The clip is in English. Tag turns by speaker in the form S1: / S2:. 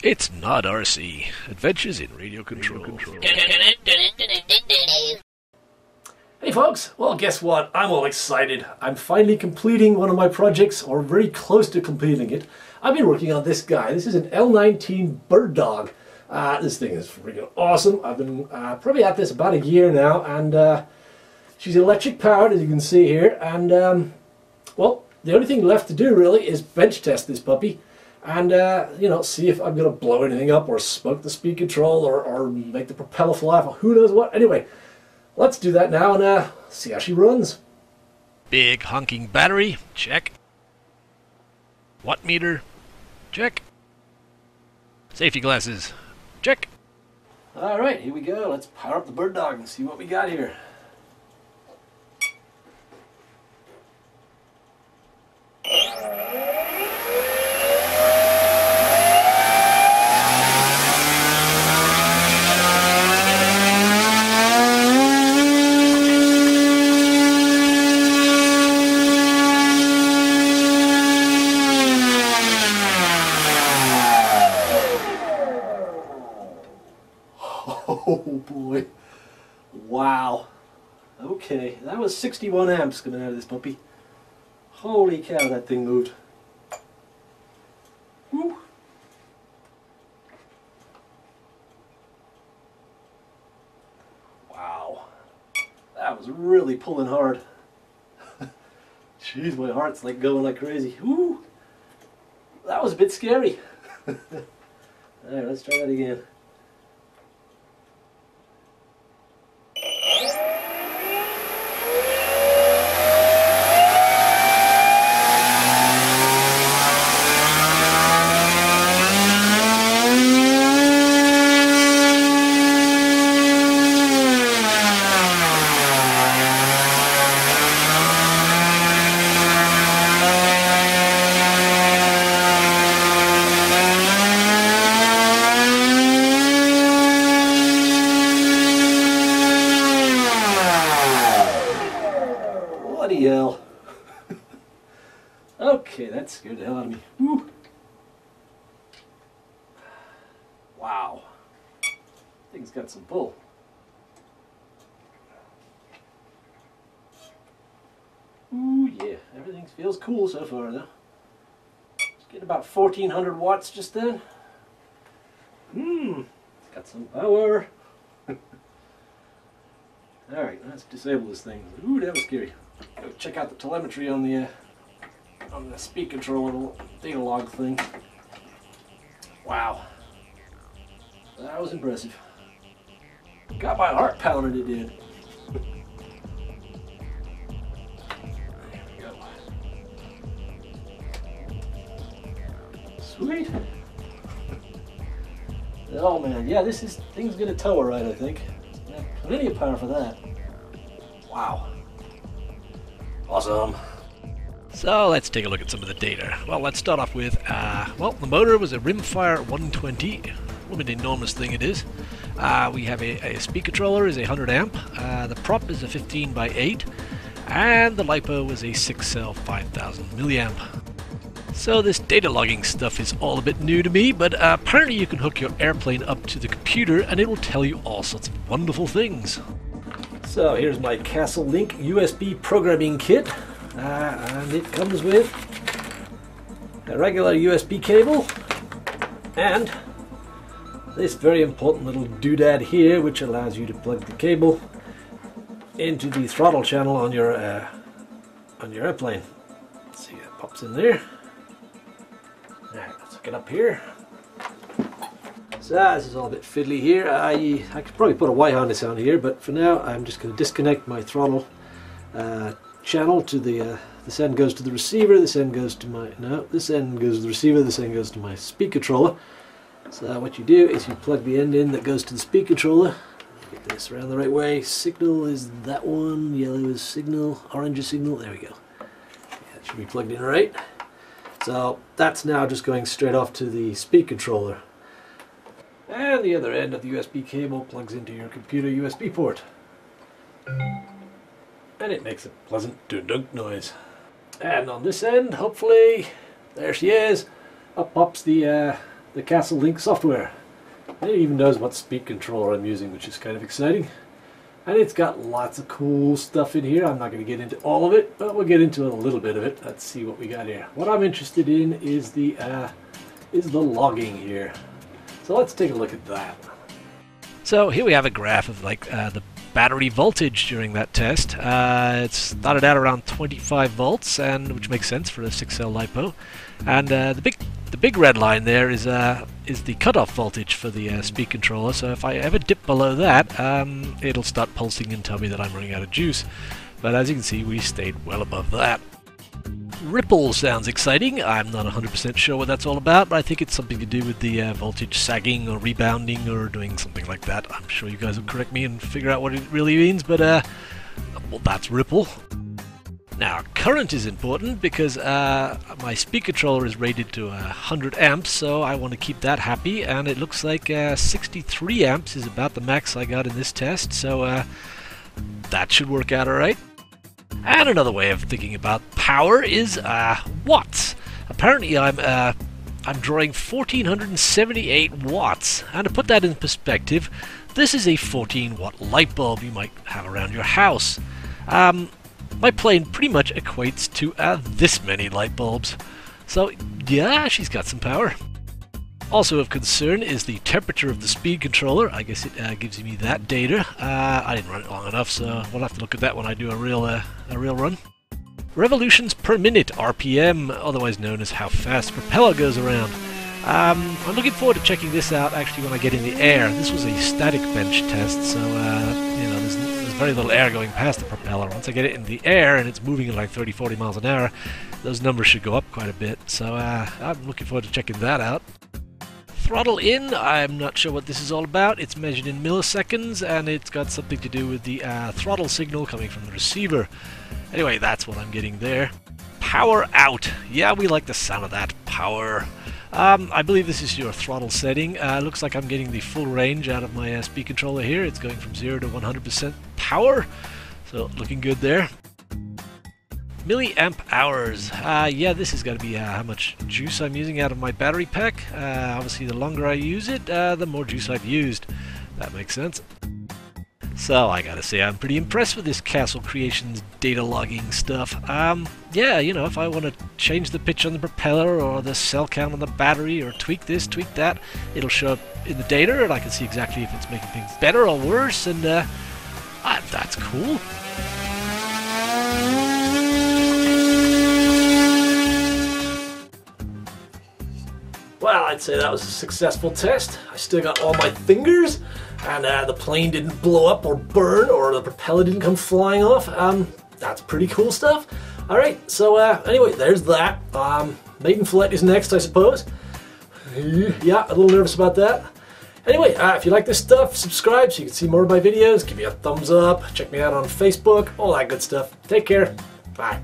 S1: It's not RC. Adventures in Radio Control.
S2: Hey folks, well guess what? I'm all excited. I'm finally completing one of my projects, or very close to completing it. I've been working on this guy. This is an L-19 Bird Dog. This thing is freaking awesome. I've been probably at this about a year now, and she's electric powered, as you can see here. And well, the only thing left to do really is bench test this puppy, and you know, see if I'm going to blow anything up or smoke the speed control or make the propeller fly off, or who knows what. Anyway, let's do that now and see how she runs.
S1: Big honking battery, check. Watt meter, check. Safety glasses, check.
S2: Alright, here we go. Let's power up the Bird Dog and see what we got here. Oh boy. Wow. Okay, that was 61 amps coming out of this puppy. Holy cow, that thing moved. Woo. Wow. That was really pulling hard. Jeez, my heart's like going like crazy. Woo. That was a bit scary. Alright, let's try that again. Bloody hell. Okay, that scared the hell out of me. Woo. Wow. Thing's got some pull. Ooh, yeah. Everything feels cool so far, though. Just getting about 1400 watts just then. It's got some power. Alright, let's disable this thing. Ooh, that was scary. Go check out the telemetry on the speed controller, little data log thing. Wow. That was impressive. Got my heart pounding, it did. There we go. Sweet. Oh man, yeah, thing's gonna tow her right, I think. Yeah, plenty of power for that. Wow. Awesome.
S1: So let's take a look at some of the data. Well, let's start off with, well, the motor was a Rimfire 120. What an enormous thing it is. We have a speed controller is a 100 amp. The prop is a 15 by 8. And the LiPo was a 6-cell 5000 milliamp. So this data logging stuff is all a bit new to me, but apparently you can hook your airplane up to the computer and it will tell you all sorts of wonderful things.
S2: So here's my Castle Link USB programming kit, and it comes with a regular USB cable and this very important little doodad here, which allows you to plug the cable into the throttle channel on your airplane. Let's see, that pops in there. Alright, let's hook it up here. So this is all a bit fiddly here. I could probably put a Y harness on here, but for now I'm just going to disconnect my throttle channel to the this end goes to the receiver, this end goes to my this end goes to the receiver, this end goes to my speed controller. So what you do is you plug the end in that goes to the speed controller. Get this around the right way. Signal is that one, yellow is signal, orange is signal. There we go. Yeah, it should be plugged in right. So that's now just going straight off to the speed controller. And the other end of the USB cable plugs into your computer USB port. And it makes a pleasant dunk noise. And on this end, hopefully, there she is. Up pops the the Castle Link software. And it even knows what speed controller I'm using, which is kind of exciting. And it's got lots of cool stuff in here. I'm not going to get into all of it, but we'll get into a little bit of it. Let's see what we got here. What I'm interested in is the logging here. So let's take a look at that.
S1: So here we have a graph of like the battery voltage during that test. It started out around 25 volts, and which makes sense for a 6-cell LiPo. And the big red line there is the cutoff voltage for the speed controller. So if I ever dip below that, it'll start pulsing and tell me that I'm running out of juice. But as you can see, we stayed well above that. Ripple sounds exciting. I'm not 100% sure what that's all about, but I think it's something to do with the voltage sagging or rebounding or doing something like that. I'm sure you guys will correct me and figure out what it really means, but well, that's ripple. Now, current is important because my speed controller is rated to 100 amps, so I want to keep that happy, and it looks like 63 amps is about the max I got in this test, so that should work out alright. And another way of thinking about power is watts. Apparently I'm drawing 1478 watts, and to put that in perspective, this is a 14-watt light bulb you might have around your house. My plane pretty much equates to this many light bulbs. So yeah, she's got some power. Also of concern is the temperature of the speed controller. I guess it gives me that data. I didn't run it long enough, so we'll have to look at that when I do a real run. Revolutions per minute, RPM, otherwise known as how fast the propeller goes around. I'm looking forward to checking this out actually when I get in the air. This was a static bench test, so you know, there's very little air going past the propeller. Once I get it in the air and it's moving at like 30-40 miles an hour, those numbers should go up quite a bit. So I'm looking forward to checking that out. Throttle in, I'm not sure what this is all about. It's measured in milliseconds, and it's got something to do with the throttle signal coming from the receiver. Anyway, that's what I'm getting there. Power out. Yeah, we like the sound of that. Power. I believe this is your throttle setting. Looks like I'm getting the full range out of my speed controller here. It's going from 0 to 100% power. So, looking good there. Milliamp hours. Yeah, this is going to be how much juice I'm using out of my battery pack. Obviously, the longer I use it, the more juice I've used. That makes sense. So, I gotta say, I'm pretty impressed with this Castle Creations data logging stuff. Yeah, you know, if I want to change the pitch on the propeller or the cell count on the battery or tweak this, tweak that, it'll show up in the data and I can see exactly if it's making things better or worse, and that's cool.
S2: Well, I'd say that was a successful test. I still got all my fingers, and the plane didn't blow up or burn, or the propeller didn't come flying off. That's pretty cool stuff. Alright, so anyway, there's that. Maiden flight is next, I suppose. Yeah, a little nervous about that. Anyway, if you like this stuff, subscribe so you can see more of my videos. Give me a thumbs up. Check me out on Facebook. All that good stuff. Take care. Bye.